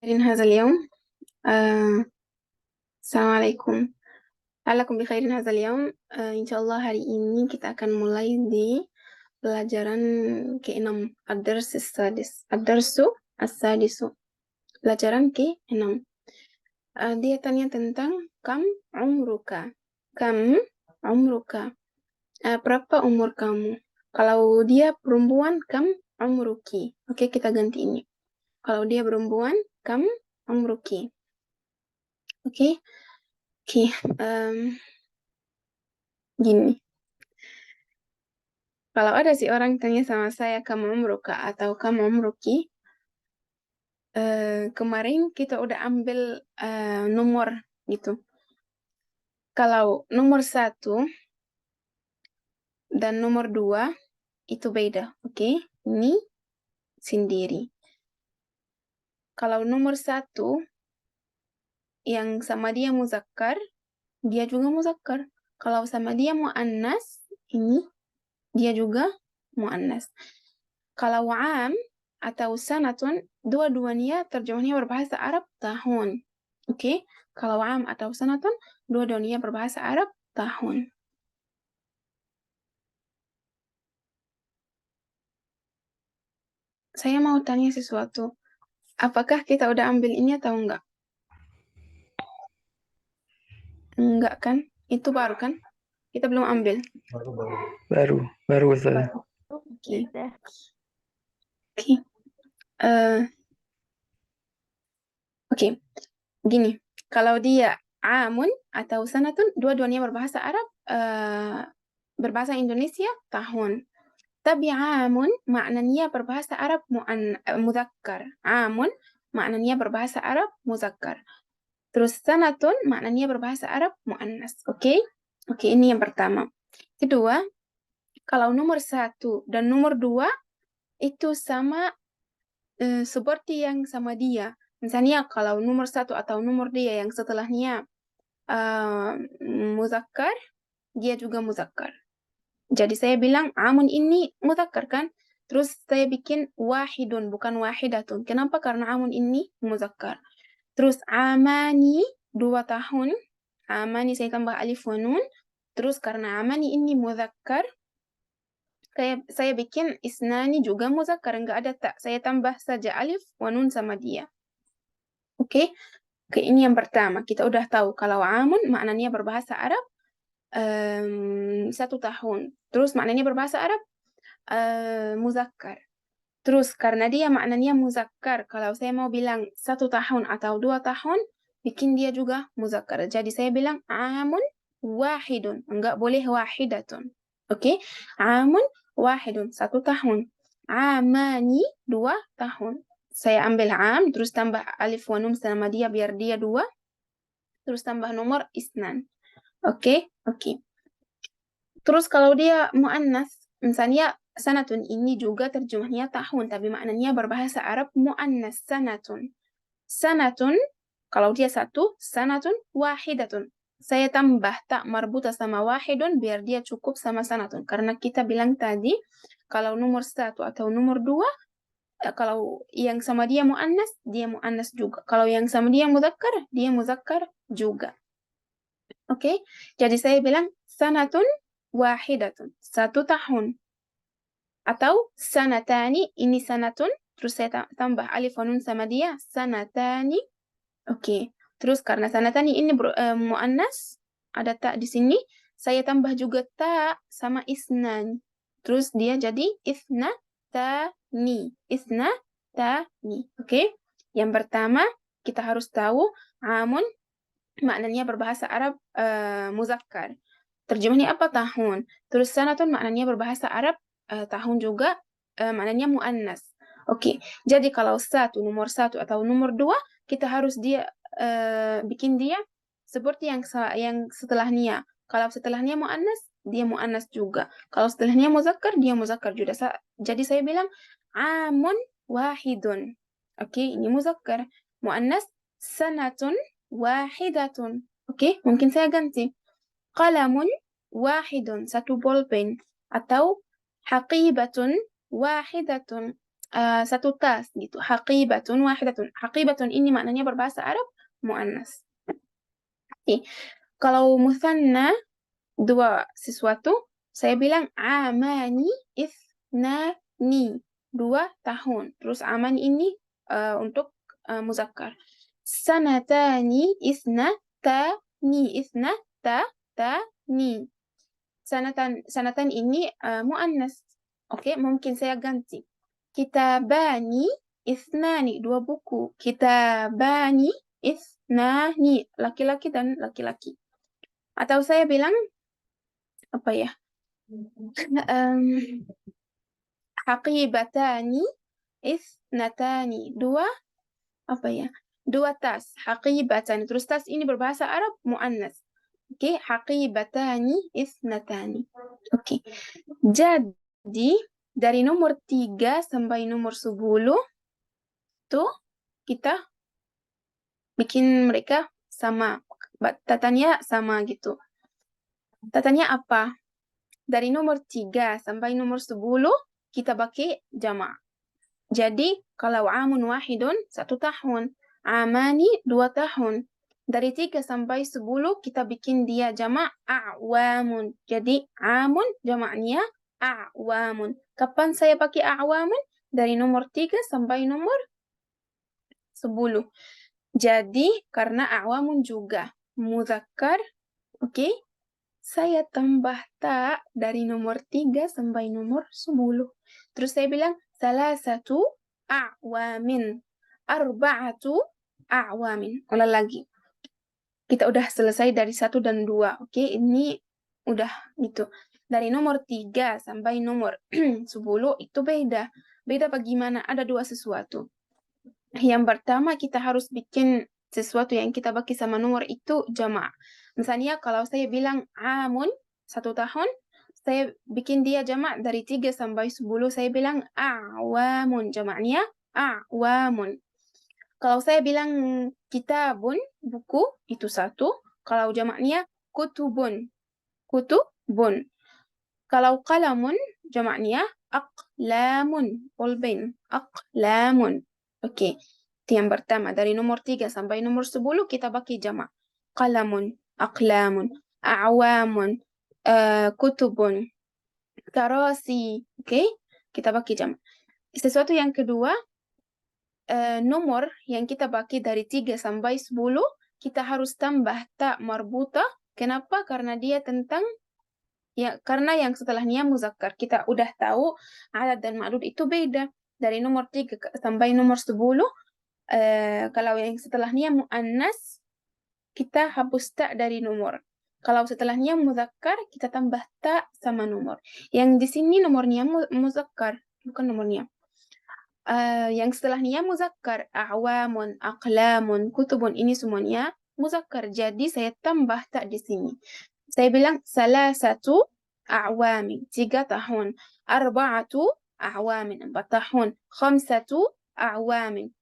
هذا اليوم. Assalamualaikum. La'allakum bi khairin hadzal yaum. Insyaallah hari ini kita akan mulai di pelajaran ke-6, ad-dars as-sadis. Ad-darsu as-sadisu. Pelajaran ke-6. Dia tanya tentang kam umruka. Kam umruka. Berapa umur kamu? Kalau dia perempuan, kam umruki. Oke, kita ganti ini. Kalau dia perempuan, kam umruki. Oke. Gini. Kalau ada si orang tanya sama saya, kamu umruka atau kamu umruki, kemarin kita udah ambil nomor gitu. Kalau nomor 1 dan nomor 2 itu beda, oke? Ini sendiri. Kalau nomor 1 yang sama dia muzakkar, dia juga muzakkar. Kalau sama dia muannas, ini dia juga muannas. Kalau am atau sanatun, dua-duanya terjemahnya berbahasa Arab tahun. Oke? Kalau am atau sanatun, dua-duanya berbahasa Arab tahun. Saya mau tanya sesuatu. Apakah kita udah ambil ini atau enggak? Enggak kan? Itu baru kan? Kita belum ambil. Baru Ustaz. Oke. Oke. Gini. Kalau dia amun atau sanatun, dua-duanya berbahasa Arab, berbahasa Indonesia tahun. Tapi amun maknanya berbahasa Arab muzakkar. Amun maknanya berbahasa Arab muzakkar. Terus sanatun maknanya berbahasa Arab muannas. Oke? Oke, ini yang pertama. Kedua, kalau nomor 1 dan nomor 2 itu sama seperti yang sama dia. Misalnya kalau nomor 1 atau nomor dia yang setelahnya muzakkar, dia juga muzakkar. Jadi saya bilang amun ini muzakkar kan? Terus saya bikin wahidun bukan wahidatun. Kenapa? Karena amun ini muzakkar. Terus amani 2 tahun. Amani saya tambah alif wa nun. Terus karena amani ini muzakkar, saya bikin isnani juga muzakkar, enggak ada tak. Saya tambah saja alif wa nun sama dia. Oke? Oke, ini yang pertama. Kita udah tahu kalau amun maknanya berbahasa Arab 1 tahun. Terus maknanya berbahasa Arab muzakkar. Terus karena dia maknanya muzakkar, kalau saya mau bilang 1 tahun atau 2 tahun, bikin dia juga muzakkar. Jadi saya bilang amun wahidun, enggak boleh wahidatun. Oke? Amun wahidun, 1 tahun. Amani 2 tahun. Saya ambil am, terus tambah alif wa nun sama dia biar dia 2. Terus tambah nomor isnan. Oke? Oke. Terus kalau dia muannas, misalnya sanatun ini juga terjemahnya tahun, tapi maknanya berbahasa Arab muannas sanatun. Sanatun, kalau dia 1, sanatun wahidatun. Saya tambah tak marbuta sama wahidun biar dia cukup sama sanatun. Karena kita bilang tadi, kalau nomor 1 atau nomor 2, kalau yang sama dia muannas juga. Kalau yang sama dia muzakkar juga. Oke? Jadi saya bilang sanatun wahidatun, 1 tahun. Atau sanatani, ini sanatun, terus saya tambah alif wa nun sama dia, sanatani. Oke. Terus karena sanatani ini muannas, ada tak di sini, saya tambah juga ta sama isnan. Terus dia jadi isnatani. Oke? Yang pertama, kita harus tahu amun maknanya berbahasa Arab muzakkar. Terjemahnya apa? Tahun. Terus sanatun maknanya berbahasa Arab tahun juga, maknanya muannas. Oke. Jadi kalau nomor 1 atau nomor 2, kita harus bikin dia seperti yang setelahnya. Kalau setelahnya muannas, dia muannas juga. Kalau setelahnya muzakkar, dia muzakkar juga. Jadi saya bilang amun wahidun. Oke, ini muzakkar. Muannas sanatun wahidatun. Oke, mungkin saya ganti. Qalamun wahidun, 1 bolpen. Atau haqibatun wahidatun. satu tas gitu. Haqibatun wahidatun. Haqibatun ini maknanya berbahasa Arab muannas. Oke. Kalau musanna dua sesuatu, saya bilang amani ithnani, 2 tahun. Terus aman ini untuk muzakkar. Sanatani ithnatani. Sanatan ini muannas. Oke, mungkin saya ganti. Kitabani ithnani, 2 buku. Kitabani ithnani, laki-laki dan laki-laki. Atau saya bilang apa ya? Haqibatani ithnatani, 2 tas. Haqibatan. Terus tas ini berbahasa Arab muannas. Oke, haqibatani ithnatani. Oke. Jadi dari nomor 3 sampai nomor 10 tuh kita bikin mereka sama. Tatanya sama gitu. Tatanya apa? Dari nomor 3 sampai nomor 10 kita pakai jama'. Jadi kalau amun wahidun 1 tahun, amani 2 tahun. Dari 3 sampai 10 kita bikin dia jama' a'wamun. Jadi amun jama'nya a'wamun. Kapan saya pakai a'wamun? Dari nomor 3 sampai nomor 10. Jadi karena a'wamun juga muzakkar, oke? Saya tambah ta dari nomor 3 sampai nomor 10. Terus saya bilang salasatu a'wamin, arba'atu a'wamin. Ulang lagi. Kita udah selesai dari 1 dan 2. Oke, ini udah gitu. Dari nomor 3 sampai nomor 10 itu beda. Beda bagaimana? Ada 2 sesuatu. Yang pertama kita harus bikin sesuatu yang kita bagi sama nomor itu jama'. Misalnya kalau saya bilang amun 1 tahun, saya bikin dia jama' dari 3 sampai 10, saya bilang a'wamun, jama'nya a'wamun. Kalau saya bilang kitabun, buku, itu 1. Kalau jama'nya kutubun, kutubun. Kalau qalamun, jama'nya aqlamun, pulpen, aqlamun. Oke. Itu yang pertama. Dari nomor 3 sampai nomor 10 kita pakai jama'. Qalamun, aqlamun, a'wamun, kutubun, karasi. Oke? Kita pakai jama'. Sesuatu yang kedua, nomor yang kita pakai dari 3 sampai 10, kita harus tambah ta marbuta. Kenapa? Karena dia tentang karena yang setelahnya muzakkar. Kita udah tahu alat dan ma'dud itu beda. Dari nomor 3 sampai nomor 10, kalau yang setelahnya muannas, kita hapus ta dari nomor. Kalau setelahnya muzakkar, kita tambah ta sama nomor. Yang di sini nomornya muzakkar, bukan nomornya. Yang setelahnya muzakkar, a'wamun, aqlamun, kutubun, ini semuanya muzakkar. Jadi saya tambah ta di sini. Saya bilang salasatu a'wamin, 3 tahun. Arba'atu a'wamin, 4 tahun. Khamsatu a'wamin.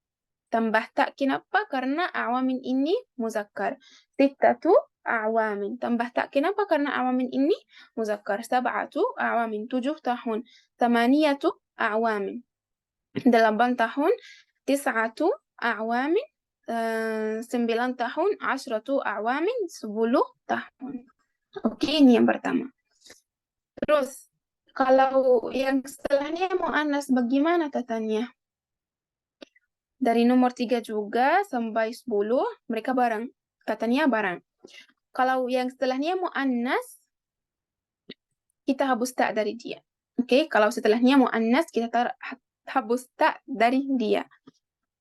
Tambah tak, kenapa? Karena awamin ini muzakkar. Sittatu a'wamin. Tambah tak, kenapa? Karena awamin ini muzakkar. Sab'atu a'wamin, 7 tahun. Thamaniyatu a'wamin, 8 tahun. Tis'atu a'wamin, 9 tahun. 'ashratu a'wamin, 10 tahun. Oke, ini yang pertama. Terus, kalau yang setelahnya mu'annas, bagaimana tatanya? Dari nomor 3 juga sampai 10, mereka bareng. Katanya bareng. Kalau yang setelahnya mu'annas, kita hapus ta dari dia. Oke, kalau setelahnya mu'annas, kita hapus ta dari dia.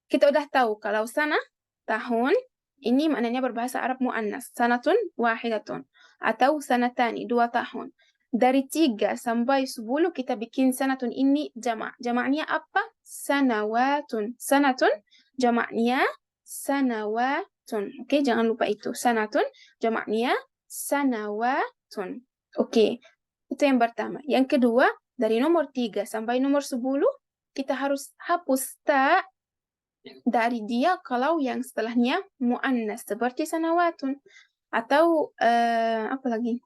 Kita udah tahu kalau sana, tahun, ini maknanya berbahasa Arab mu'annas. Sanatun wahidatun. Atau sanatani, 2 tahun. Dari 3 sampai 10 kita bikin sanatun ini jama'. Jama'nya apa? Sanawatun. Sanatun jama'nya sanawatun. Oke, jangan lupa itu. Sanatun jama'nya sanawatun. Oke, itu yang pertama. Yang kedua, dari nomor 3 sampai nomor 10 kita harus hapus ta dari dia kalau yang setelahnya mu'annas seperti sanawatun. Atau apa lagi?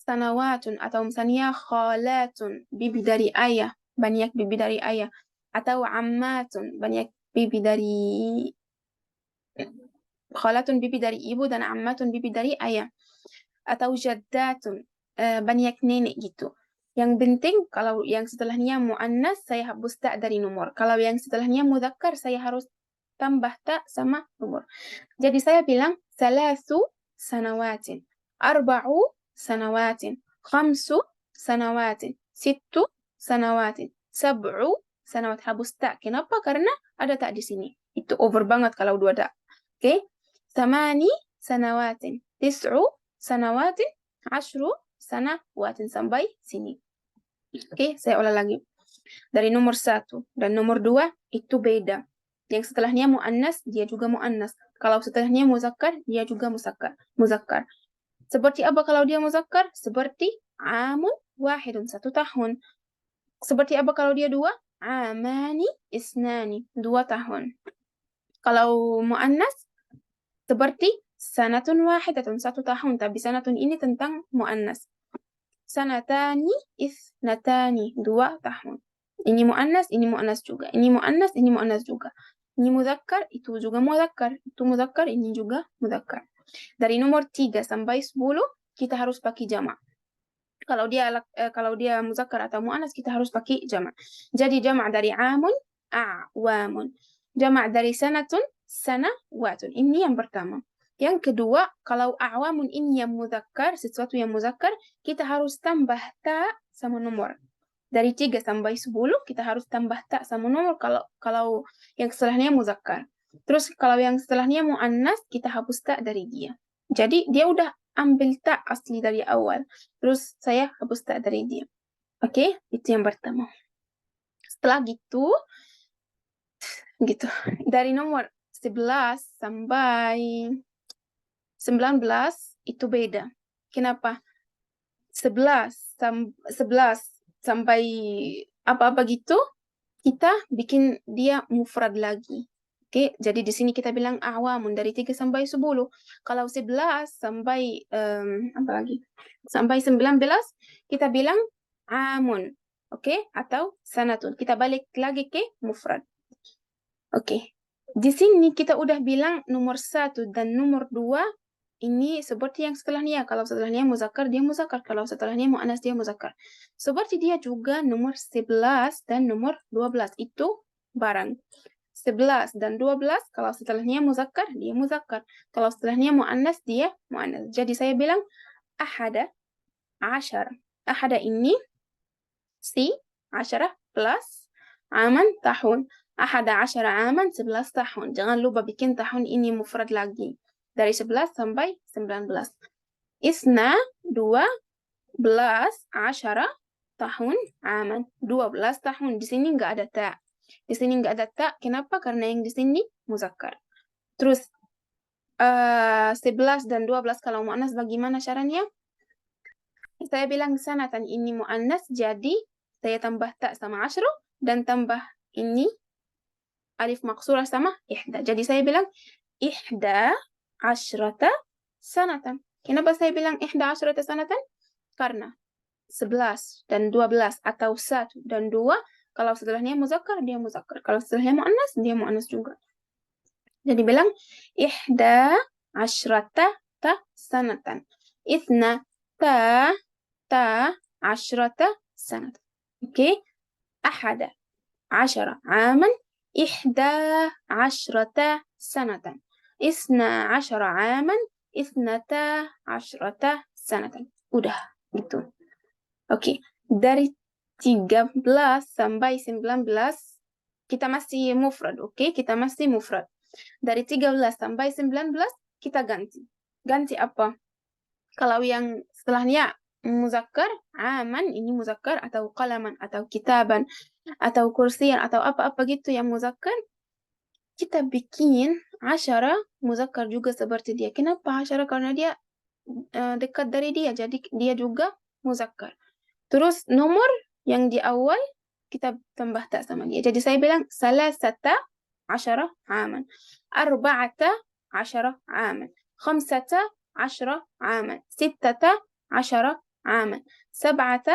sanawatun, atau misalnya khalatun, bibi dari ayah, banyak bibi dari ayah, atau ammatun, banyak bibi dari khalatun, bibi dari ibu, dan ammatun, bibi dari ayah, atau jaddatun, banyak nenek gitu. Yang penting kalau yang setelahnya muannas saya hapus tak dari nomor. Kalau yang setelahnya mudzakkar saya harus tambah tak sama nomor. Jadi saya bilang salasu sanawatin, arba'u sanawatin, khamsu sanawatin, sittu sanawatin, sab'u sanawat. Hapus tak. Kenapa? Karena ada tak di sini. Itu over banget kalau dua tak. Oke? Thamani sanawatin, tis'u sanawatin, ashru sanawatin, sampai sini. Oke, saya ulang lagi. Dari nomor 1 dan nomor 2 itu beda. Yang setelahnya muannas, dia juga muannas. Kalau setelahnya muzakkar, dia juga muzakkar. Seperti apa kalau dia muzakkar? Seperti amun wahidun, 1 tahun. Seperti apa kalau dia 2? Amani isnani, 2 tahun. Kalau muannas seperti sanatun wahidatun, 1 tahun, tapi sanatun ini tentang muannas. Sanatani isnatani, 2 tahun. Ini muannas juga. Ini muannas juga. Ini mudzakkar, itu juga mudzakkar. Itu mudzakkar, ini juga mudzakkar. Dari nomor 3 sampai 10 kita harus pakai jamak. Kalau dia mudzakkar atau muannas kita harus pakai jamak. Jadi jamak dari amun, a'wamun. Jamak dari sanatun, sanawatun. Ini yang pertama. Yang kedua, kalau a'wamun ini yang mudzakkar, sesuatu yang mudzakkar, kita harus tambah ta sama nomor. Dari 3 sampai 10 kita harus tambah ta sama nomor kalau yang setelahnya muzakkar. Terus kalau yang setelahnya muannas kita hapus ta dari dia. Jadi dia udah ambil ta asli dari awal. Terus saya hapus ta dari dia. Oke, itu yang pertama. Setelah gitu dari nomor 11 sampai 19 itu beda. Kenapa? 11 sampai apa-apa gitu, kita bikin dia mufrad lagi. Oke, jadi di sini kita bilang awamun dari 3 sampai 10. Kalau 11 sampai apa lagi? Sampai 19 kita bilang amun. Oke, atau sanatun. Kita balik lagi ke mufrad. Oke. Di sini kita udah bilang nomor 1 dan nomor 2 ini seperti yang setelahnya. Kalau setelahnya muzakkar, dia muzakkar. Kalau setelahnya muannas, dia muzakkar. Seperti dia juga nomor 11 dan nomor 12. Itu barang. 11 dan 12, kalau setelahnya muzakkar, dia muzakkar. Kalau setelahnya muannas, dia muannas. Jadi saya bilang ahada, ashar. Ahada ini si, ashara plus aman, tahun. Ahada ashara aman, 11 tahun. Jangan lupa bikin tahun ini mufrad lagi. Dari 11 sampai 19. Isna 12 ashara tahun aman. 12 tahun. Di sini nggak ada ta. Di sini nggak ada ta. Kenapa? Karena yang di sini muzakkar. Terus 11 dan 12 kalau muannas bagaimana caranya? Saya bilang sanatan ini muannas, jadi saya tambah ta sama ashru dan tambah ini alif maqsurah sama ihda. Jadi saya bilang ihda asyrata sanatan. Kenapa saya bilang ihda asyrata sanatan? Karena 11 dan 12 atau 1 dan 2 kalau setelahnya muzakkar dia muzakkar. Kalau setelahnya muannas dia muannas juga. Jadi bilang ihda asyrata ta sanatan. Ithna ta asyrata sanatan. Oke? Ahada ashara aman, ihda asyrata sanatan. Isna ashara aman, isnata asyrata sanatan. Udah, gitu. Oke, dari 13 sampai 19 kita masih mufrad, oke? Kita masih mufrad. Dari 13 sampai 19 kita ganti. Ganti apa? Kalau yang setelahnya muzakkar, aman ini muzakkar, atau qalaman, atau kitaban, atau kursiyan, atau apa-apa gitu yang muzakkar, kita bikin asyara muzakkar juga seperti dia. Kenapa asyara? Karena dia dekat dari dia, jadi dia juga muzakkar. Terus nomor yang di awal kita tambah tak sama dia. Jadi saya bilang salasata asyara aman, arba'ata asyara aman, khamsata asyara aman, sittata asyara عاما. 17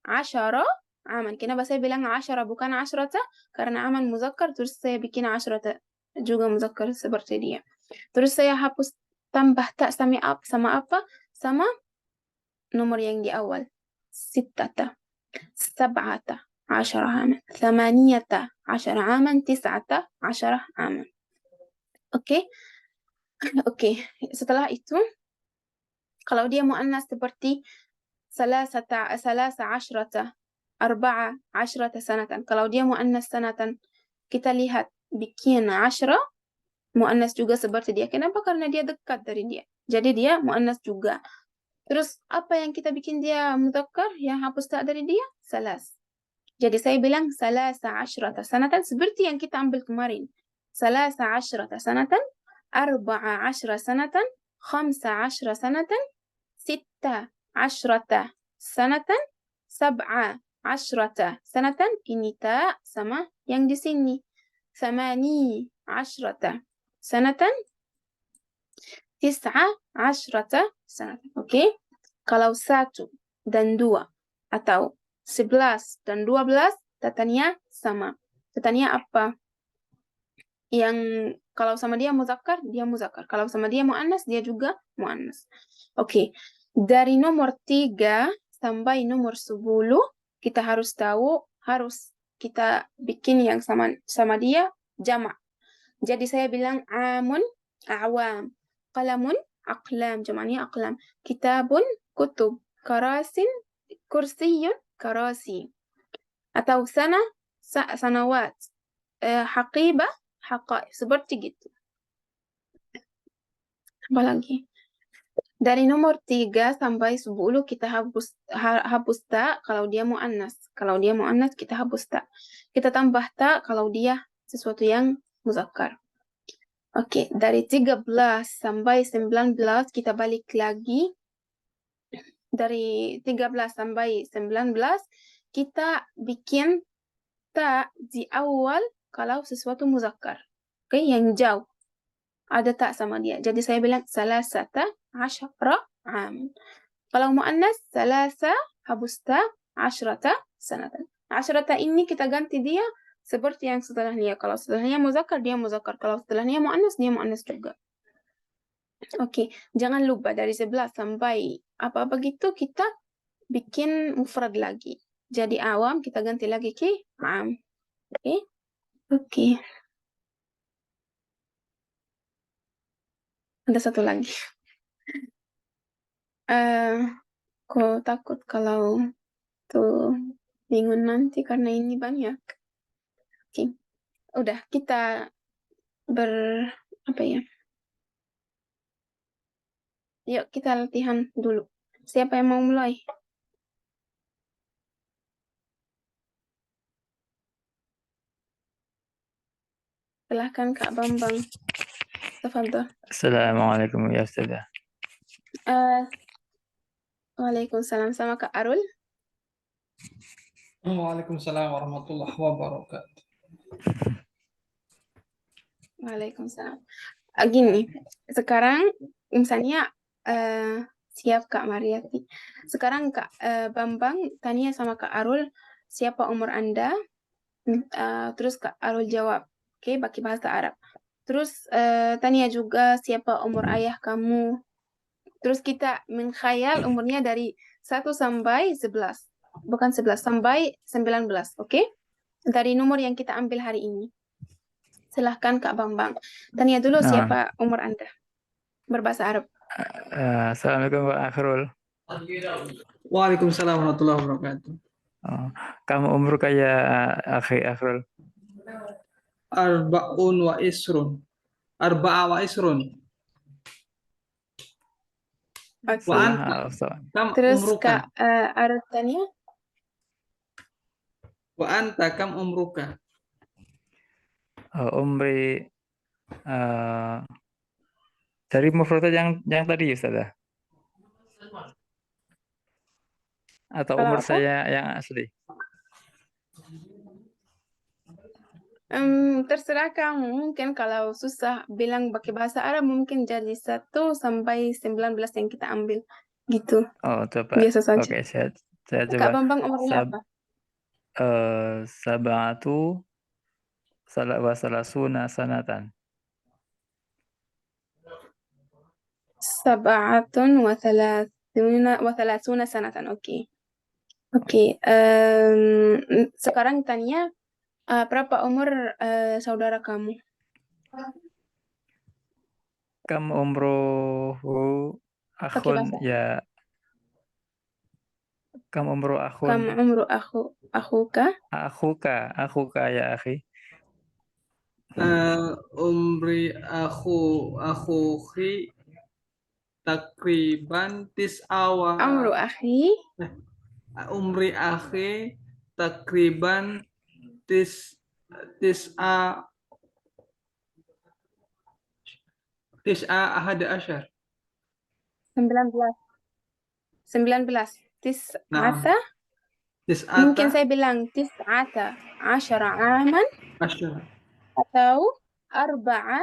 عاما. Kenapa saya bilang 10 bukan 10? Karena aman muzakkar, terus saya bikin 10 juga muzakkar seperti dia. Terus saya hapus tambah tak sama apa? Sama nomor yang di awal. 6 17 عاما 18 عاما 19 عاما. Oke. Oke. Setelah itu kalau dia muannas seperti 13 14 sanatan. Kalau dia muannas sanatan, kita lihat bikin 10 muannas juga seperti dia. Kenapa? Karena dia dekat dari dia. Jadi dia muannas juga. Terus apa yang kita bikin dia mudzakkar? Yang hapus tak dari dia? Salas. Jadi saya bilang 13 sanatan seperti yang kita ambil kemarin. 13 sanatan, 14 sanatan, 15 sanatan, 16 sanatan, 17 sanatan. Ini tak sama yang di sini. 18 sanatan, 19 sanatan. Oke? Kalau 1 dan 2 atau 11 dan 12 tatanya sama. Tatanya apa? Yang kalau sama dia muzakkar, dia muzakkar. Kalau sama dia muannas, dia juga muannas. Oke. Dari nomor 3 sampai nomor 10 kita harus tahu, harus kita bikin yang sama dia jamak. Jadi saya bilang amun, a'wam, qalamun, aqlam, jamaknya aqlam, kitabun, kutub, karasin, kursiyun, karasi. Atau sana, sanawat, haqibah, haqaib, seperti gitu. Apa lagi? Dari nomor 3 sampai 10 kita hapus tak kalau dia muannas. Kalau dia muannas kita hapus tak. Kita tambah tak kalau dia sesuatu yang muzakkar. Oke, dari 13 sampai 19 kita balik lagi. Dari 13 sampai 19 kita bikin tak di awal kalau sesuatu muzakkar. Oke, yang jauh. Ada tak sama dia. Jadi saya bilang 13 عام. Kalau muannas 3 habus ta 10 sanatan. 10 ini kita ganti dia seperti yang setelahnya. Kalau setelahnya muzakkar, dia muzakkar. Kalau setelahnya muannas, dia muannas juga. Oke, jangan lupa dari 11 sampai apa-apa gitu kita bikin mufrad lagi. Jadi awam kita ganti lagi ke am. Oke. Oke. Ada satu lagi. Aku takut kalau tuh bingung nanti karena ini banyak. Oke. Udah kita apa ya? Yuk kita latihan dulu. Siapa yang mau mulai? Silahkan Kak Bambang. Tafadhol. Assalamualaikum ya Ustazah. Waalaikumsalam, sama Kak Arul. Waalaikumsalam warahmatullahi wabarakatuh. Waalaikumsalam. Gini, sekarang misalnya siap Kak Mariati. Sekarang Kak Bambang tanya sama Kak Arul, siapa umur Anda? Terus Kak Arul jawab, oke, pakai bahasa Arab. Terus tanya juga siapa umur ayah kamu? Terus kita mengkhayal umurnya dari 1 sampai 11. Bukan 11, sampai 19, oke? Dari nomor yang kita ambil hari ini. Silahkan Kak Bambang. Tanya dulu siapa umur Anda. Berbahasa Arab. Assalamualaikum Pak Akhrul. Waalaikumsalam warahmatullahi wabarakatuh. Kamu umur kayak akhi Akhrul? Arba'un wa isrun. Arba'a wa isrun. Oke. Wa anta kam Terus umruka. Kak Arab tanya. Wa anta kam umruka. Umri dari mufrad yang tadi Ustazah? Atau Kalau umur apa? saya yang asli? Terserah kamu. Mungkin kalau susah bilang pakai bahasa Arab mungkin jadi 1 sampai 19 yang kita ambil. gitu. Oh, coba. Biasa saja. Oke, saya Kak coba. Bambang umurnya Sab apa? Sab'atu wa salasuna sanatan. Sab'atun wa thalathuna sanatan. Oke. Oke. Sekarang tanya, berapa umur saudara kamu? Kam umruhu Pakai akhun bahasa. ya kam umru akhun Kam umru akhuka? akhuka ya akhi. Umri akhuhi takriban tis'awa Umru akhi? umri akhi takriban tis'a tis'a ahada asyar. 19. 19. Nah, Tis'ata? Mungkin tis'ata saya bilang tis'ata asyara aman asyar. atau arba'a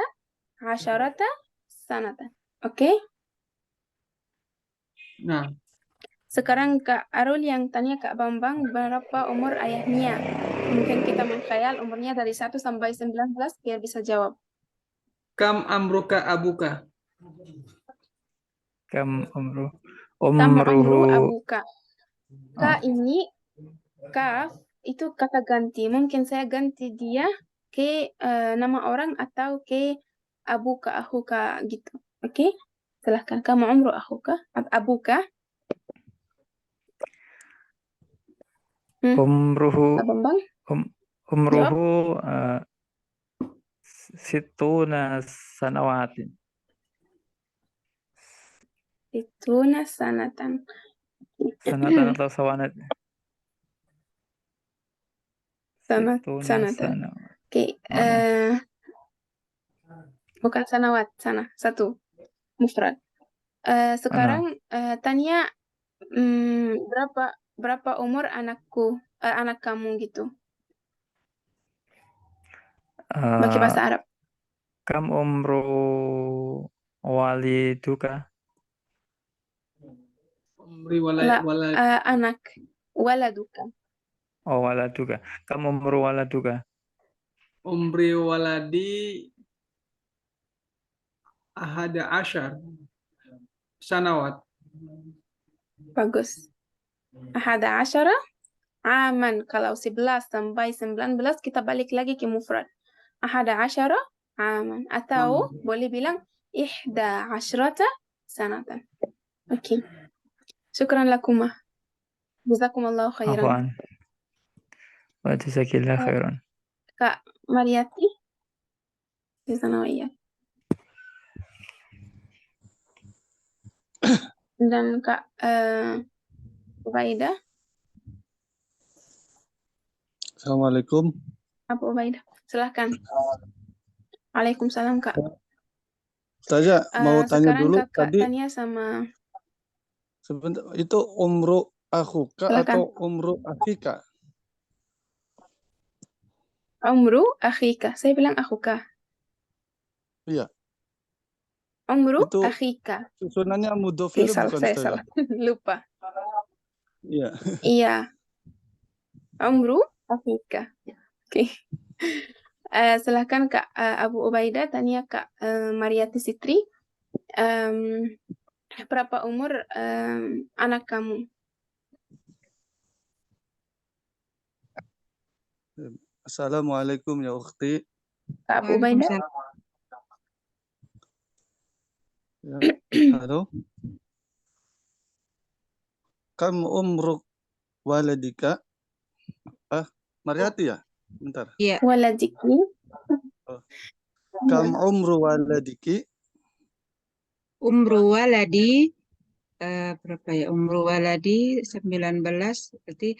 asyarata sanatan. Oke? Nah, Sekarang Kak Arul yang tanya Kak Bambang berapa umur ayahnya. Mungkin kita mengkhayal umurnya dari 1 sampai 19 biar bisa jawab. kam amruka abuka. Kam umru Kam umru umruhu abuka. Kak ini, kaf itu kata ganti. Mungkin saya ganti dia ke nama orang atau ke abuka, akhuka gitu. Oke? Silahkan. Kamu umru akhuka, abuka. umruhu Kak Bambang, jawab. umruhu situna sanawatin. Itu sanatan. Sanatan atau sawanat? Situna Sanatan. sanawat. Oke, Oh, no. bukan sanawat, sana. Satu, mufrad. Oh, no. Sekarang tanya berapa umur anak kamu gitu. Pakai bahasa Eh, Arab. kam umru waliduka. Umri La, wala anak waladuka. Oh, waladuka. Kam umru waladuka. umri waladi ahada asyar sanawat. Bagus. Ahada asyara aman. Kalau 11 sampai 19 kita balik lagi ke mufrad. Ahada asyara aman. Atau boleh bilang ihda asyrata sanatan. Oke. Syukran lakumah. Jazakumullahu khairan. Afwan. Wa jazakillah khairan. Kak Mariati, di sana ya. Dan Kak Ubaidah. Assalamualaikum. Abu Ubaidah. Silahkan. Waalaikumsalam Kak. Saja mau tanya Sekarang dulu Kakak tadi tanya sama. sebentar itu umru akhuka Silakan. atau umru akhika? Umru akhika. Saya bilang akhuka. Iya. Umru Itu akhika. susunannya mudhofir bukan Saya Ustazah? salah. Lupa. Iya. Iya. Umru akhika. Oke. Silahkan Kak Abu Ubaidah tanya Kak Mariati Sitri. Berapa umur anak kamu? Assalamualaikum ya ukhti. Kak Abu Ubaidah. Ya. Halo. Kam umru waladika? Mariati ya? Bentar. Iya, Waladiki. Kam umru waladiki? umru waladi berapa ya? Umru waladi 19 berarti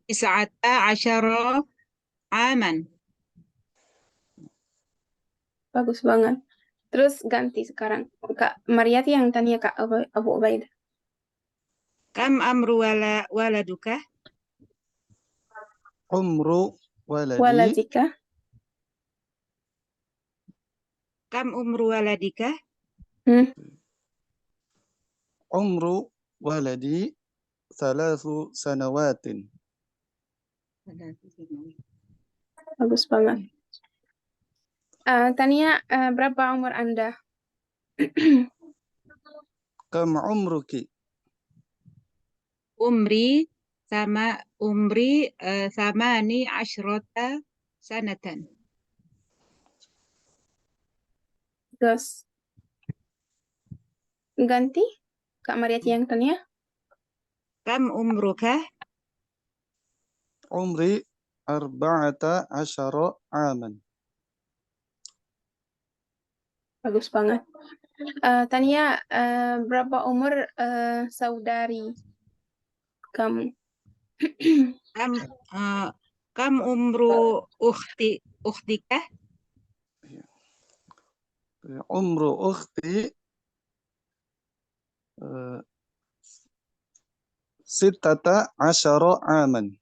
tis'ata asyara aman. Bagus banget. Terus ganti sekarang. Kak Mariati yang tanya Kak Abu Ubaidah. Kam amru waladuka? Umru waladi? Waladika. Kam umru waladika? umru waladi 3 sanawatin. Bagus banget. Tania, berapa umur Anda? Kam umruki? Umri sama ni asyrota sanatan. Terus ganti Kak Mariati yang Tania. Kam umruka? Umri 14 aman. Bagus banget. Tania, berapa umur saudari kamu? Kam umru ukhtika? Umru ukhti 16 aman.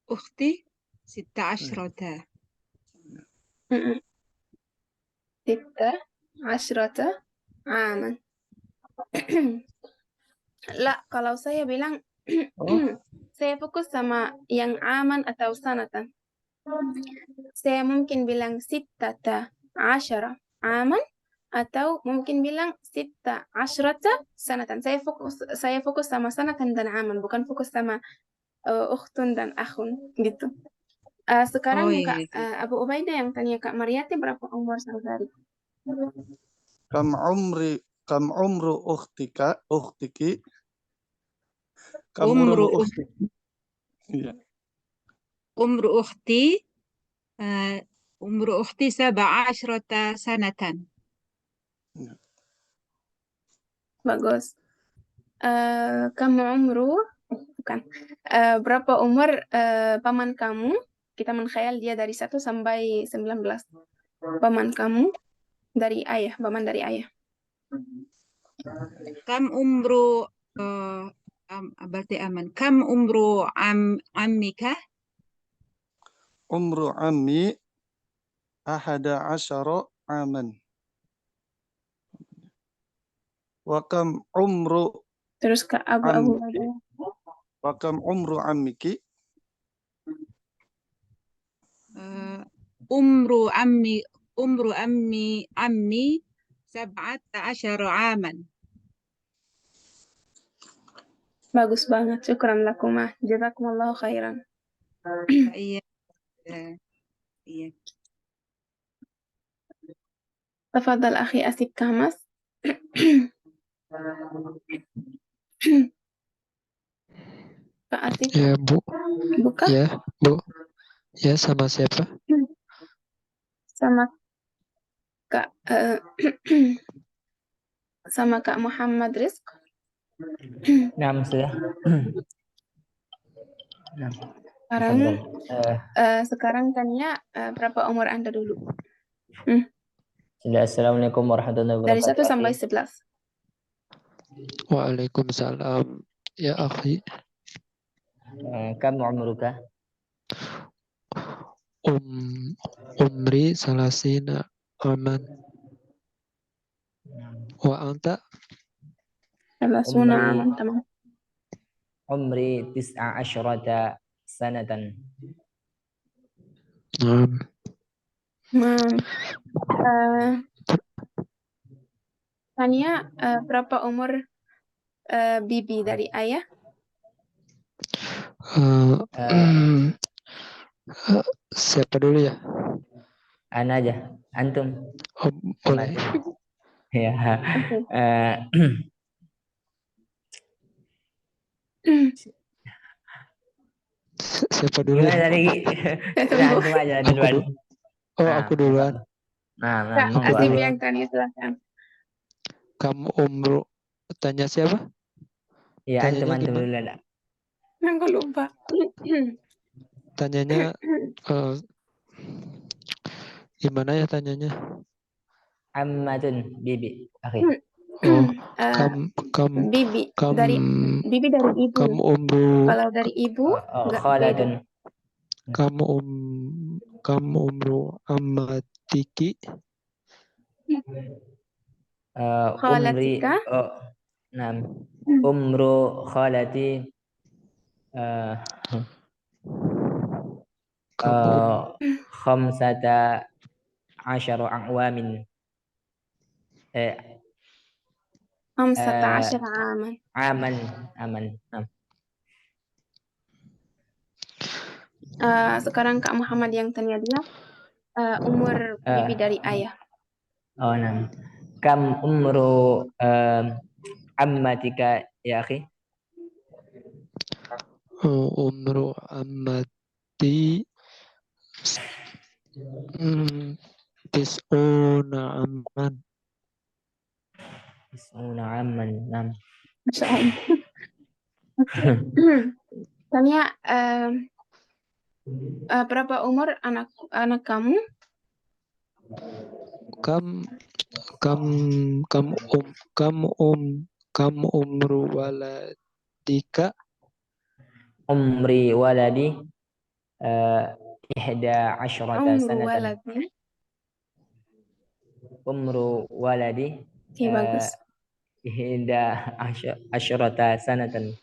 Ukhti 16. 16 aman. Lah, kalau saya bilang saya fokus sama yang aman atau sanatan. Saya mungkin bilang 16 aman atau mungkin bilang 16 sanatan. Saya fokus sama sanatan dan aman, bukan fokus sama ukhtun dan akhun gitu. Sekarang Oh, Kak iya. Abu Ubaidah yang tanya Kak Mariati berapa umur saudari? Kam umru ukhtiki? Kam Umru umru ukhtiki? Iya. umru ukhti 17 sanatan. Bagus. Kamu bukan. Berapa umur paman kamu? Kita menkhayal dia dari 1 sampai 19. Paman kamu dari ayah, paman dari ayah. Kam umru berarti aman. Kam umru ammika? Umru ammi 11 aman. Wa kam umru Terus Kak Abu ammiki? Wa kam umru ammiki? Umru ammi 17 aman. Bagus banget. Syukran lakumah. Jazakumullahu khairan. Iya. Iya. Tafadhal akhi Asif Kamas. Kak Asif. Ya, Bu. Buka? Ya, Bu. Ya, sama siapa? Sama Kak sama Kak Muhammad Rizq. Naam, sudah. Naam. Sekarang Tania, berapa umur Anda dulu? Sudah. Assalamualaikum warahmatullahi Dari 1 wabarakatuh. sampai 11. Waalaikumsalam. Ya, akhi. Kam umruka? Umri 30 aman. Wa anta? Salah sunnah aman, tamam. Umri 19 sanatan. Tania, berapa umur bibi dari ayah? Siapa dulu ya? Ana aja. Antum. Oh, boleh. Ya. Siapa dulu ya? Dari antum aja duluan. Aku duluan. Kak Asif yang Tania, silakan. Kamu umru, tanya siapa? Ya, antum Tanyanya gimana? duluan. Aku lupa. Tanyanya gimana ya tanyanya? Ammatun bibi, akhi. Bibi dari ibu. Kamu umru. Kalau dari ibu enggak beda. Kamu umru ammatiki? خالتك نعم عمر خالتي Kamu 15 أعوام 15 عاما. aman نعم. Sekarang Kak Muhammad yang tanya dia umur bibi dari ayah. نعم كم عمر عمتك يا أخي umru amati tis'una aman. 90 عاما نعم. Masya Allah. Tanya berapa umur anak kamu? Kam umru waladika umri waladi 11 Umru sanatan. waladi. Umru waladi Oke, bagus. 11 sanatan.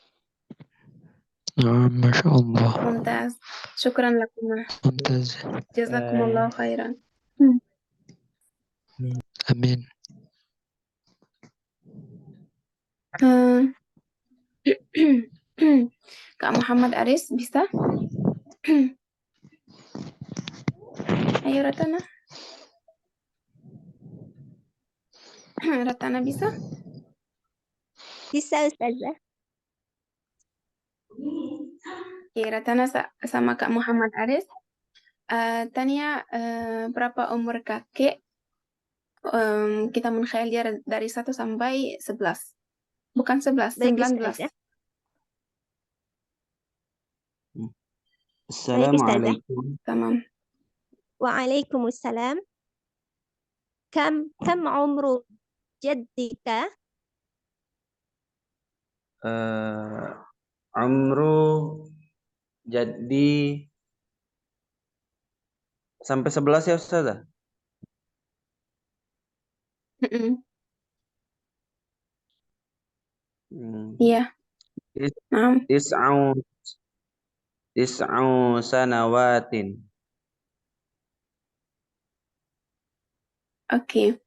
Masya Allah. Mumtaz. Syukran lakum. Mumtaz. Jazakumullah khairan. Amin. Kak Muhammad Aris bisa? Ayo Ratana. Ratana bisa? Bisa Ustazah. Oke, Ratana sama Kak Muhammad Aris. Tanya berapa umur kakek? Kita menkhayal dia dari 1 sampai 11. Bukan 11, Baik, 19. Ustazah. Assalamualaikum. Tamam. Waalaikumsalam. Kam umru jaddika? Amru jadi sampai 11 ya Ustazah? Iya. Naam. Tis'au sanawatin. Oke.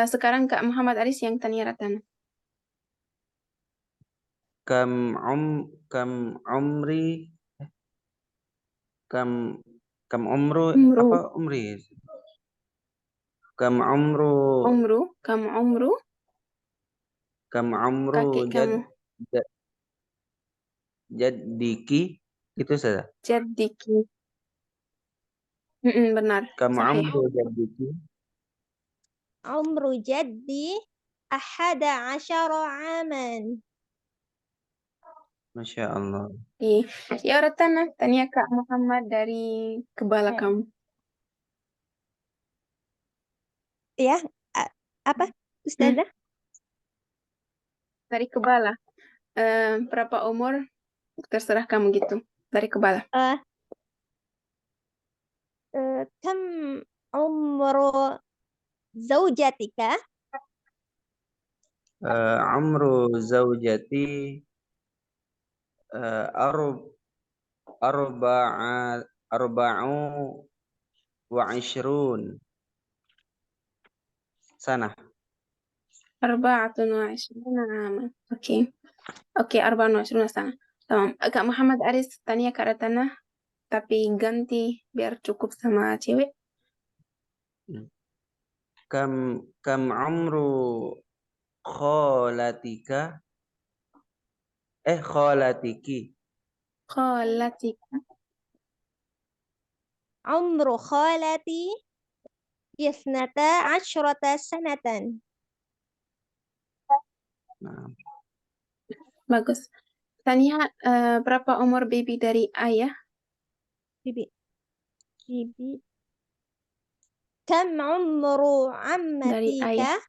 Sekarang Kak Muhammad Aris yang tanya Ratana. Kam umru apa umri? Kam umru kakek kamu. Jaddiki itu saja. Jaddiki. Benar. Kam Sahih. umru jaddiki. Umru jaddi 11 aman. Masya Allah. Ya Ratana, tanya Kak Muhammad dari kebala kamu. Ya, apa Ustazah? Dari kebala. Berapa umur? Terserah kamu gitu. Dari kebala. Kam umru zaujatika? Amru zaujati arba'u wa ishrun sana. 24 عاما. Oke. Oke, 24 sana. Tamam. Kak Muhammad Aris tanya Kak Ratana, tapi ganti biar cukup sama cewek. Kam amru khalatika khalatiki. Khalatika. Umru khalati 12 sanatan. Nah. Bagus. Tanya berapa umur baby dari ayah? Bibi. Kam umru Dari ayah. ammatika?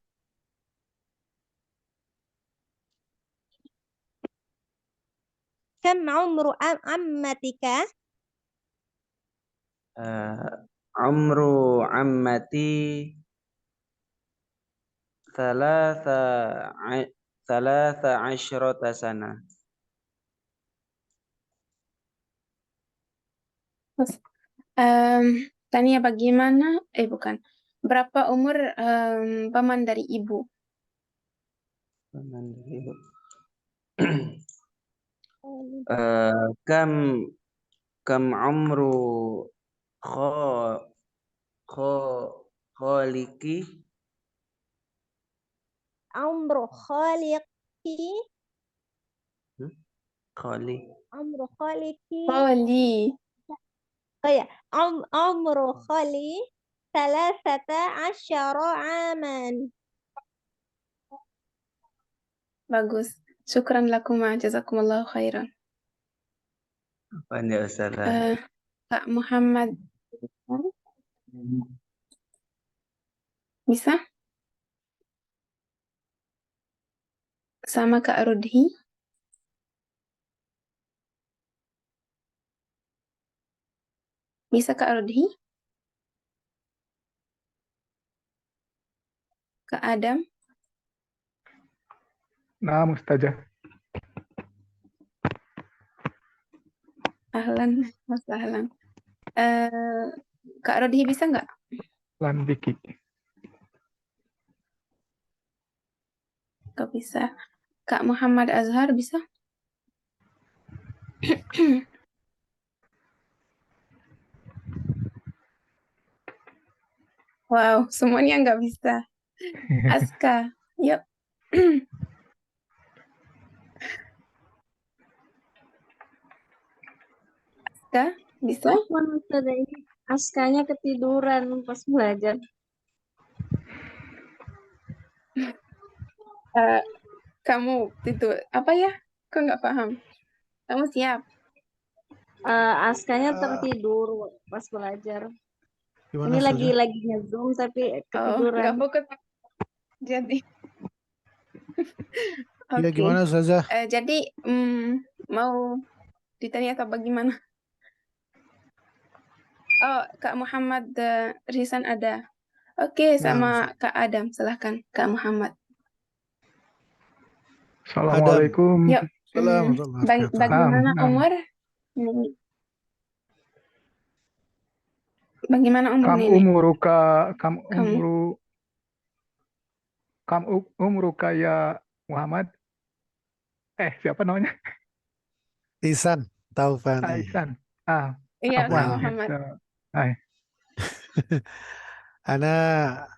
Kam umru ammatika? Amru ammati Thalatha asyrata sana. Terus, tanya bagaimana, bukan. Berapa umur paman dari ibu? Kam umru kho kho kholiki Umru khaliqi. kholi Umru khaliqi. Kholi. Oh ya, umru khali 13 aman. Bagus. Syukran lakuma, jazakumullahu khairan. Pandai Ustazah. Kak Muhammad. Bisa? Sama Kak Rudhi. Bisa Kak Rudhi? Kak Adam? Nah, Ustazah. Ahlan, Mas Ahlan. Kak Rudhi bisa nggak? Lan Vicky. Nggak bisa. Kak Muhammad Azhar bisa? Wow, semuanya nggak bisa. Aska, yuk. Aska, bisa? Askanya ketiduran pas belajar. Kamu itu apa ya? Kok nggak paham? Kamu siap? Askanya tertidur pas belajar. Gimana Ini Ustazah? lagi nge-zoom tapi Oh, nggak ketiduran. fokus. Jadi, Iya oke. gimana Ustazah? Jadi, mau ditanya atau bagaimana? Oh, Kak Muhammad Rizan ada. Oke, sama Kak Adam. Silahkan, Kak Muhammad. Assalamualaikum. Yuk. Bagaimana umur? Bagaimana umur Kam nenek? umuruka Kamu? umuruka ya Muhammad. Siapa namanya? Ihsan Taufani. Aisan. Iya, Kak Nah. Muhammad. Hai. Ana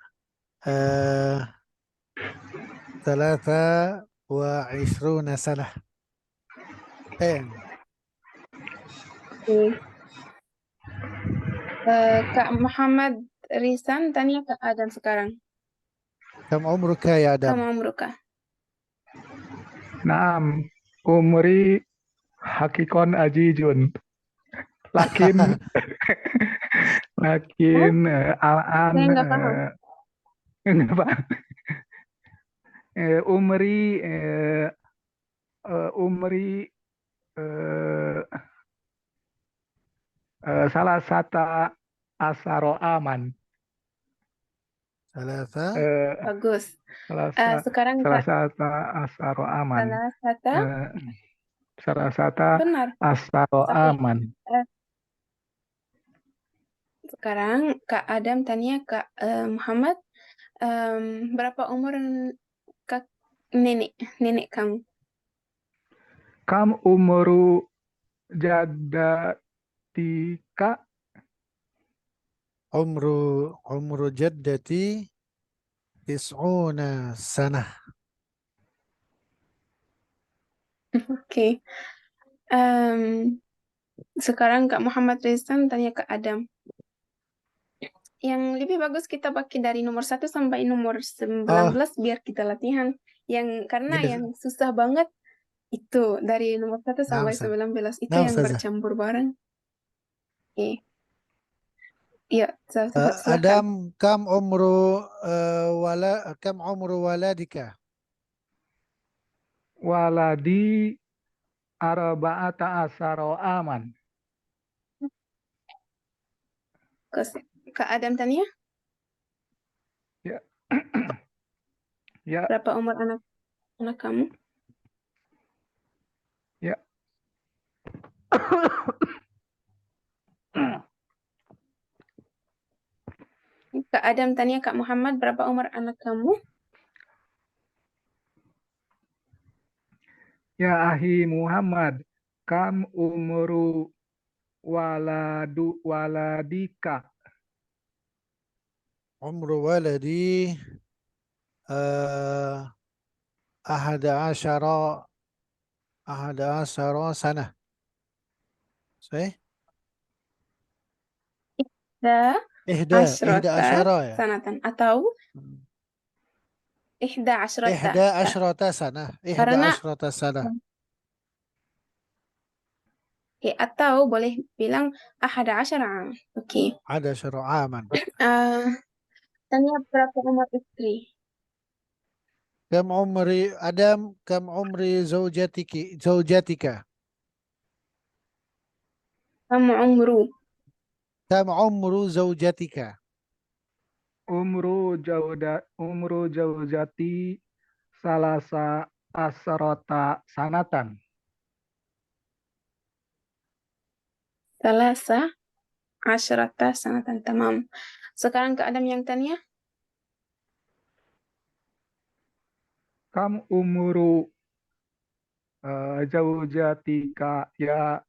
23 sana. Kak Muhammad Rizan tanya Kak Adam sekarang. Kam umruka ya Adam? Kamu umruka? Naam, umri hakikon ajijun. Lakin al-an Saya nggak paham. nggak paham. Umri salah satu asaro aman. Bagus. Sekarang salah satu asaro aman. Salah satu benar. asaro Tapi, aman. Sekarang Kak Adam tanya Kak Muhammad, berapa umur nenek kamu? Kam umuru jaddatika? Umru jaddati 90 sana. Oke. Sekarang Kak Muhammad Rizan tanya Kak Adam. Yang lebih bagus kita pakai dari nomor 1 sampai nomor 19 biar kita latihan. Karena yang susah banget itu dari nomor 1 sampai 19 itu yang bercampur bareng. Oke. Iya, silakan. Adam, kam umru waladika? Waladi arba'ata asaro aman. Kak Adam tanya? Ya. Ya, Berapa umur anak kamu? ya. Kak Adam tanya Kak Muhammad, berapa umur anak kamu? Ya ahi Muhammad, kam umru waladika. عمر ولدي أحد عشر سنة. صحيح؟ Ihda إحدى asyrata عشر يا sanatan atau ihda إحدى asyrata. عشرة سنة. إحدى Karena عشرة سنة. atau boleh bilang ahada asyara. Oke. 11 عاما. Tanya berapa umur istri? كم عمري أدم؟ كم عمري زوجتك؟ Kamu umru. كم عمر زوجتك؟ Umru jaujati salasa asrota sanatan. Salasa asyrata sanatan. Tamam. Sekarang Kak Adam yang tanya. Kam umru jaujatika ya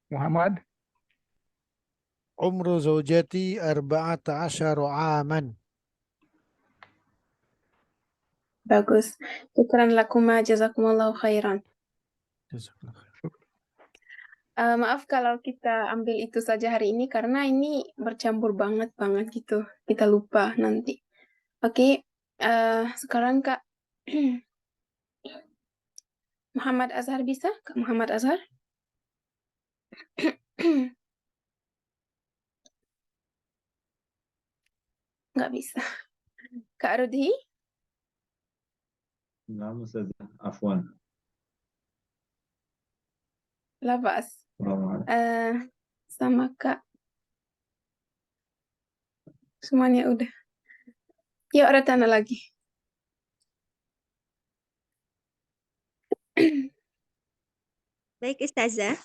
Muhammad. عمر زوجتي 14 عاما. Bagus. Syukran lakuma jazakumullahu khairan. جزاك الله خير. Maaf kalau kita ambil itu saja hari ini karena ini bercampur banget gitu. Kita lupa nanti. Oke, sekarang Kak Muhammad Azhar bisa? Kak Muhammad Azhar? Nggak bisa. Kak Rudhi? نعم أستاذة عفوا. Labas. السلام عليكم. Sama Kak. Semuanya udah. Yuk, Ratana lagi. Baik, Ustazah.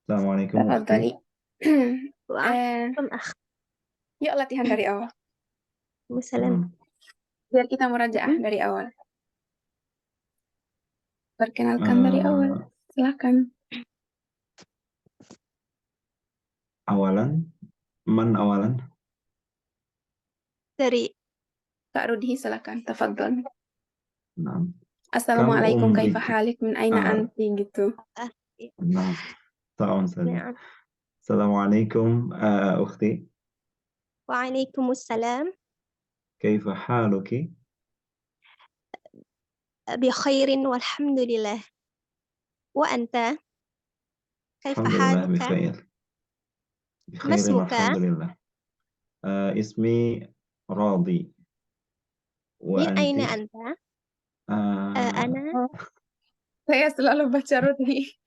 Assalamualaikum أختي. Tafadhali. Waalaikumsalam. Yuk latihan dari awal. Waalaikumsalam. Biar kita murajaah dari awal. Perkenalkan dari awal. Silakan. Awalan, man awalan? Dari Kak Rudhi silakan. Tafadhal. Nah, Assalamualaikum Kam kaifa halik min aina anti gitu. nah, tahun saja. Na'am. Assalamualaikum أختي. Waalaikumsalam. كيف حالك؟ بخير والحمد لله. وأنت كيف الحمد لله حالك؟ بخير. ما بخير اسمك؟ والحمد لله. اسمي راضي. من أين وأنت؟ أنت؟ أنا Saya selalu baca Rudhi.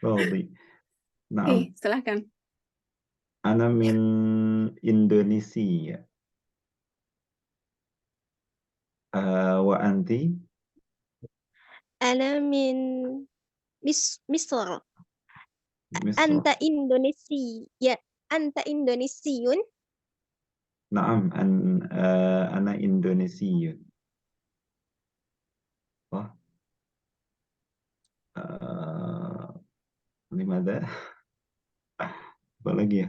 راضي. نعم. Oke, silakan. أنا من إندونيسيا. وأنت؟ أنا من مصر. مصر. أنت إندونيسي. أنت إندونيسي. نعم أنا إندونيسي. لماذا؟ Apa lagi ya?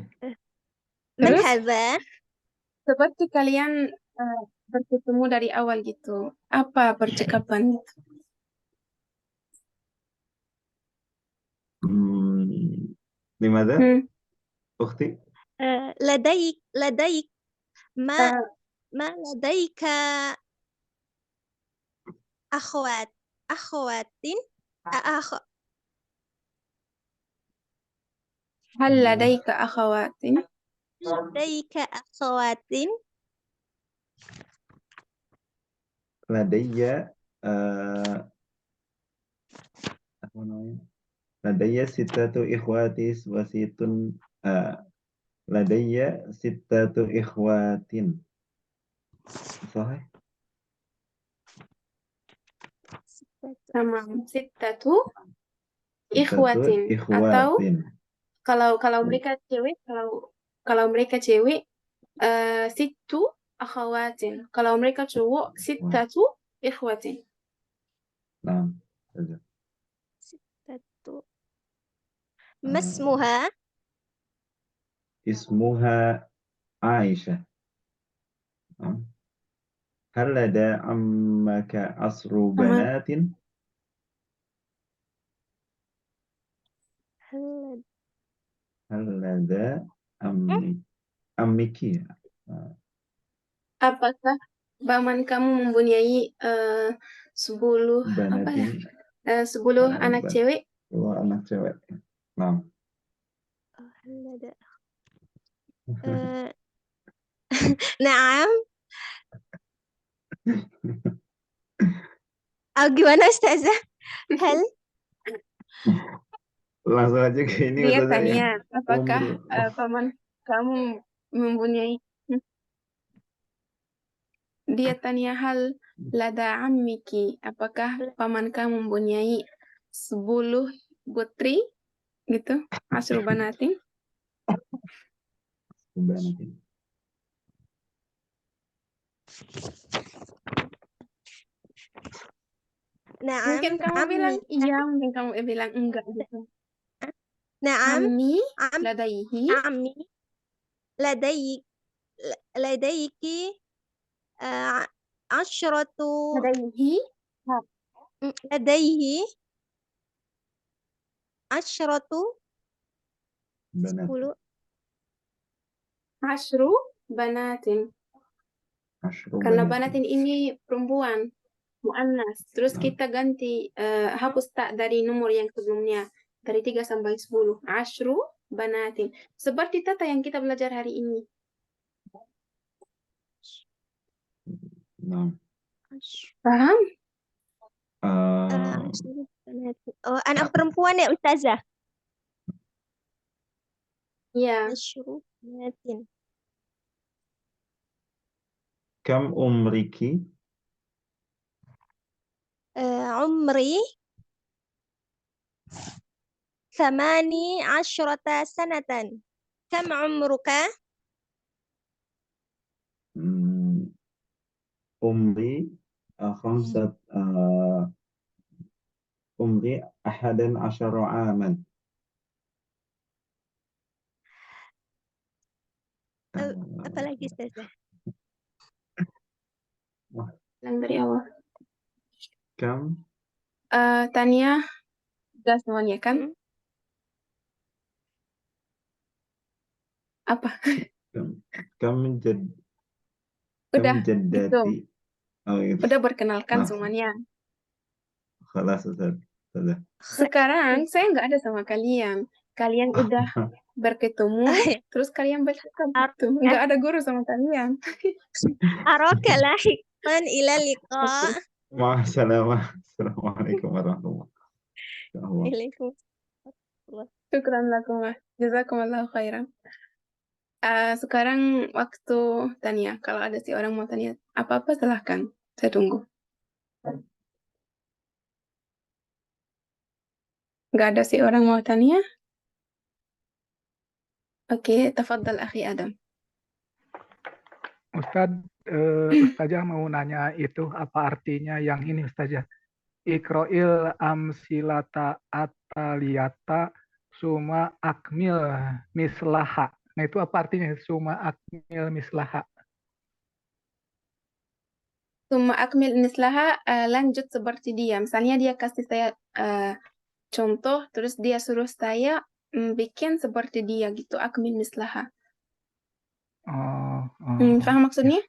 من Terus? هذا؟ Seperti kalian bertemu dari awal gitu. Apa percakapan itu? لماذا؟ أختي؟ لديك ما لديك أخوات هل لديك أخوات؟ لديك أخوات؟ لدي لدي 6 إخوات وست ladayya sittatu ikhwatin. Sahih? Tamam. Sittatu Sittatu ikhwatin. Atau ikhwatin. kalau mereka cewek, kalau mereka cewek sittu akhawatin. Kalau mereka cowok sittatu ikhwatin. Nah, saja. ستة ما اسمها Ismuha Aisyah. Hal lada ammaka asru Tamam. banatin? هل Hal lada ammiki? Apakah paman kamu mempunyai 10 apa ya? Banatin 10 anak cewek? dua anak cewek. Nah, هل لدى نعم أو gimana Ustazah? Hal langsung aja ke ini Dia Ustazah ya. tanya, apakah Umru. paman kamu mempunyai Dia tanya hal lada ammiki, apakah paman kamu mempunyai 10 putri gitu, asru banatin? Banatin. نعم Mungkin kamu bilang iya, mungkin kamu bilang enggak gitu. نعم Ammi ladaihi عمي لديك 10 ladaihi لديه 10 Banatin. 10 asru banatin. Ashru Karena banatin. banatin ini perempuan, muannas. Terus Nah. kita ganti hapus tak dari nomor yang sebelumnya dari 3 sampai 10. Asru banatin. Seperti tata yang kita belajar hari ini. Nah. Paham? Oh, anak perempuan ya Ustazah? Iya. 10 banatin. Kam umriki? عمري 18 سنة. كم عمرك؟ Umri khamsat umri 11 aman. Apa lagi Ustazah? Yang dari awal. Kam Tania sudah semuanya kan? Apa? kam Udah, jaddati. itu. Oh, gitu. Udah berkenalkan Nah. semuanya. Khalas Ustaz. Sekarang saya nggak ada sama kalian. Kalian udah berketemu, terus kalian bercakap gitu. Nggak ada guru sama kalian. Araka lahiqan ila liqa. Assalamualaikum warahmatullahi wabarakatuh. Waalaikumsalam. Syukran lakum. Jazakumullahu khairan. Sekarang waktu tanya. Kalau ada si orang mau tanya apa-apa silahkan. Saya tunggu. Nggak ada si orang mau tanya? Oke, tafadhal akhi Adam. Ustazah mau nanya itu apa artinya yang ini Ustazah. Ikroil amsilata ataliyata suma akmil mislaha. Nah itu apa artinya suma akmil mislaha? Suma akmil mislaha, lanjut seperti dia. Misalnya dia kasih saya contoh, terus dia suruh saya bikin seperti dia gitu. Akmil mislaha. Paham maksudnya?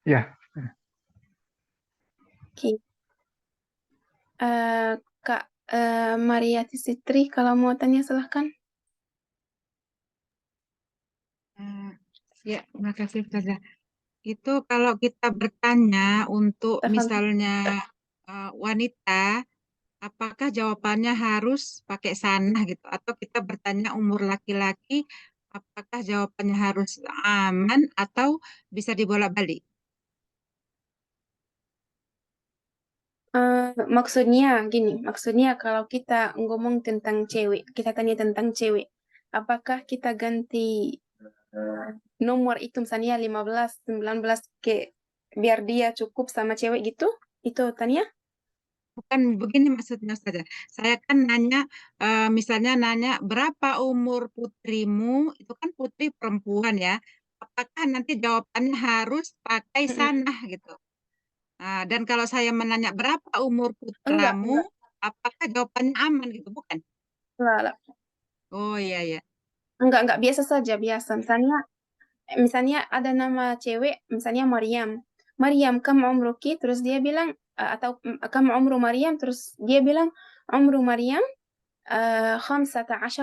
Ya. Oke. Kak Mariati Sitri, kalau mau tanya silahkan. Ya, makasih Ustazah. Itu kalau kita bertanya untuk misalnya wanita, apakah jawabannya harus pakai sanah gitu? Atau kita bertanya umur laki-laki, apakah jawabannya harus aman atau bisa dibolak-balik? Maksudnya gini, maksudnya kalau kita ngomong tentang cewek, kita tanya tentang cewek, apakah kita ganti nomor itu misalnya 15, 19 biar dia cukup sama cewek gitu? Itu tanya? Bukan begini maksudnya saja. Saya kan nanya, misalnya nanya berapa umur putrimu, itu kan putri perempuan ya. Apakah nanti jawabannya harus pakai sanah gitu. Nah, dan kalau saya menanya berapa umur Enggak, putramu, apakah jawabannya aman gitu, bukan? enggak. Oh iya ya. Enggak, biasa saja, biasa. Misalnya ada nama cewek, misalnya Maryam. Maryam, kam umruki? Terus dia bilang, atau kam umru Maryam? Terus dia bilang, umru Maryam 15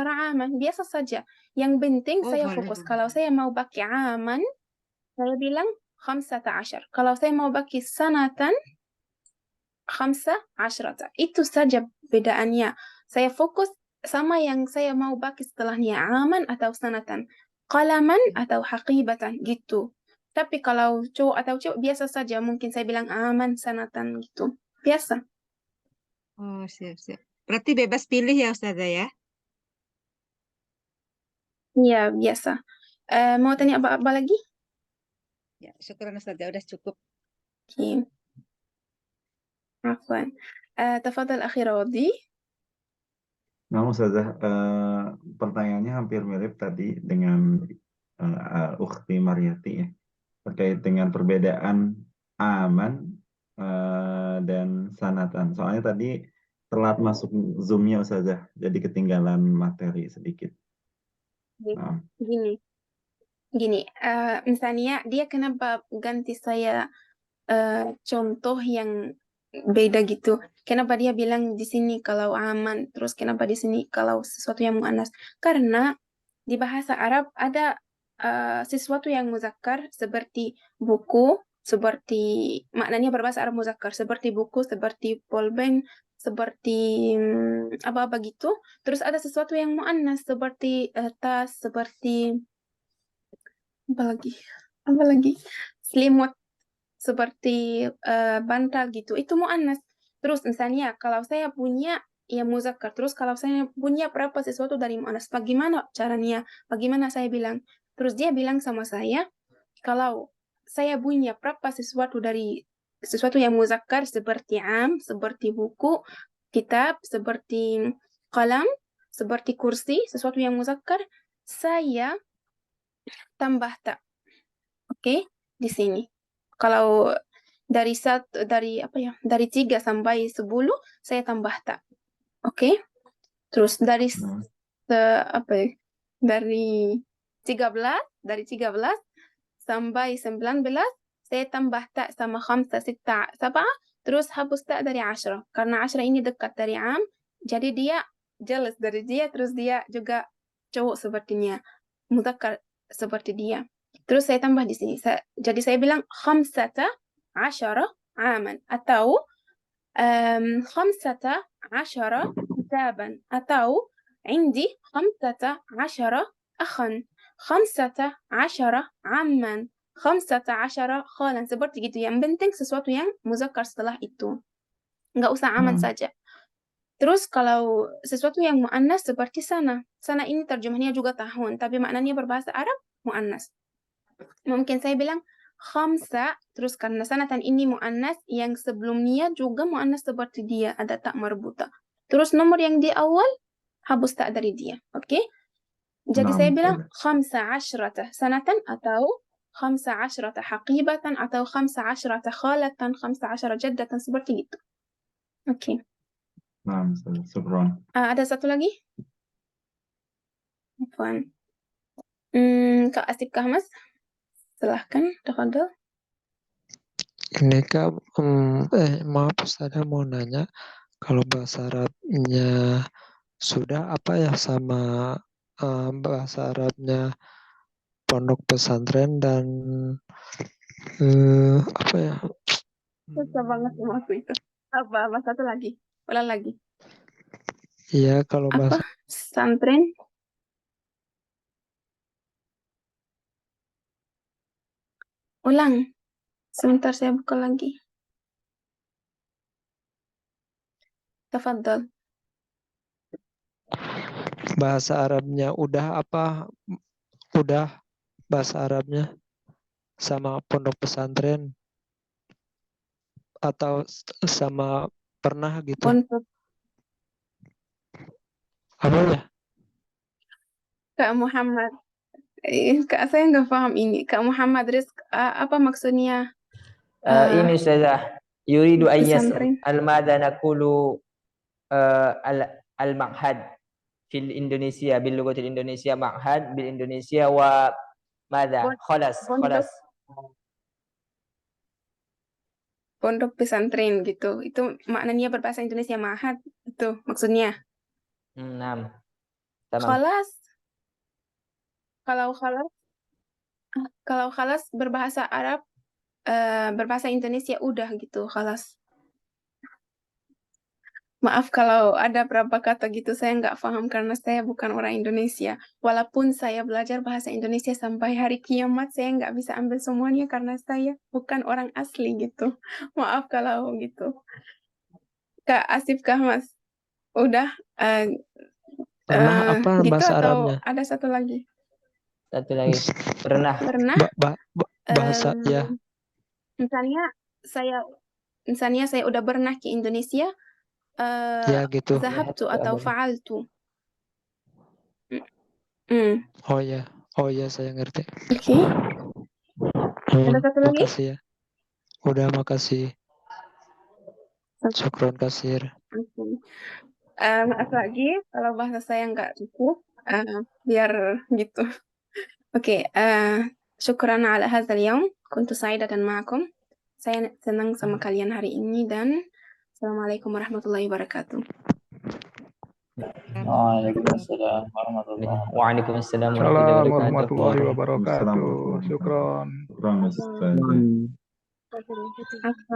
aman. Biasa saja. Yang penting Oh saya boleh. fokus. Kalau saya mau pakai aman, saya bilang 15. Kalau saya mau pakai sanatan, 15. Itu saja bedaannya. Saya fokus sama yang saya mau pakai setelahnya, aman atau sanatan, qalaman atau haqibatan gitu. Tapi kalau cowok atau cowok biasa saja, mungkin saya bilang aman, sanatan gitu. Biasa. Oh siap. Berarti bebas pilih ya Ustazah ya? Iya, biasa. Mau tanya apa lagi? Ya, syukuran Ustazah udah cukup. Oke. Afwan. Tafadhal akhi Rawdi. Nah, Ustazah, pertanyaannya hampir mirip tadi dengan Ukhti Mariyati ya, terkait dengan perbedaan aman dan sanatan. Soalnya tadi telat masuk Zoom-nya Ustazah, jadi ketinggalan materi sedikit. Nah, Gini, misalnya dia kenapa ganti saya contoh yang beda gitu. Kenapa dia bilang di sini kalau aman, terus kenapa di sini kalau sesuatu yang muannas? Karena di bahasa Arab ada sesuatu yang muzakkar seperti buku, seperti maknanya berbahasa Arab muzakkar, seperti buku, seperti pulpen, seperti apa-apa gitu. Terus ada sesuatu yang muannas seperti tas, seperti apa lagi? Selimut, seperti bantal gitu. Itu muannas. Terus misalnya kalau saya punya ya muzakkar, terus kalau saya punya berapa sesuatu dari muannas, bagaimana caranya? Bagaimana saya bilang? Terus dia bilang sama saya, kalau saya punya berapa sesuatu dari sesuatu yang muzakkar seperti seperti buku, kitab, seperti qalam, seperti kursi, sesuatu yang muzakkar, saya tambah tak. Oke, di sini. Kalau dari dari 3 sampai 10 saya tambah tak. Oke. Terus dari dari 13 sampai 19 saya tambah tak sama 5 6 7, terus hapus tak dari 10 karena 10 ini dekat dari jadi dia jealous dari dia, terus dia juga cowok sepertinya, mudzakkar seperti dia. Terus saya tambah di sini. Jadi saya bilang 15 aman atau 15 kitaban atau عندي 15 أخا 15 عما 15 خالا, seperti gitu. Yang penting sesuatu yang muzakkar setelah itu. Nggak usah aman saja. Terus kalau sesuatu yang muannas seperti sana. Sana ini terjemahnya juga tahun, tapi maknanya berbahasa Arab muannas. Mungkin saya bilang khamsa, terus karena sanatan ini muannas, yang sebelumnya juga muannas seperti dia, ada tak marbuta. Terus nomor yang di awal habus tak dari dia. Oke? Jadi saya bilang 15 sanatan atau 15 haqibatan atau 15 khalatan, 15 jaddatan, seperti itu. Oke. nah, syukron. Ada satu lagi? Afwan. Kak Asif Kahmas, silahkan, tafadhol. Ini Kak, maaf Ustazah mau nanya, kalau bahasa Arabnya sudah apa ya sama bahasa Arabnya pondok pesantren dan apa ya? Susah banget sama aku itu. Apa satu lagi? Ulang lagi. Iya, kalau Apa? bahasa Pesantren? Ulang. Sebentar saya buka lagi. Tafadhal. Bahasa Arabnya udah apa? Udah bahasa Arabnya sama pondok pesantren atau sama pernah gitu? Untuk Apa ya? Kak Muhammad. Kak, saya nggak paham ini. Kak Muhammad Rizk, apa maksudnya Ini Ustazah. Yuridu ayyas pesantren? al-mada naqulu al-ma'had fil Indonesia bil lughatil Indonesia ma'had bil Indonesia wa mada khalas Pondok pondok pesantren gitu. Itu maknanya berbahasa Indonesia mahad. Itu maksudnya. Naam. Tamam. Khalas. Kalau khalas berbahasa Arab, berbahasa Indonesia udah gitu, khalas. Maaf kalau ada berapa kata gitu saya nggak paham karena saya bukan orang Indonesia. Walaupun saya belajar bahasa Indonesia sampai hari kiamat, saya nggak bisa ambil semuanya karena saya bukan orang asli gitu. Maaf kalau gitu. Kak Asif Kah Mas, udah Pernah apa gitu bahasa atau Arabnya? ada satu lagi? Satu lagi. Pernah. Bahasa ya. Misalnya saya udah pernah ke Indonesia, Ya gitu. zahabtu atau fa'altu. Oh ya saya ngerti. Oke. Ada satu lagi? Makasih ya. Udah makasih. Syukron kasir. Maaf lagi kalau bahasa saya nggak cukup, biar gitu. Oke, syukran ala hadzal yaum, kuntu sa'idatan ma'akum. Saya senang sama kalian hari ini dan assalamualaikum warahmatullahi wabarakatuh. Waalaikumsalam warahmatullahi wabarakatuh. Waalaikumsalam warahmatullahi wabarakatuh. Syukron. Syukron Ustazah. Apa?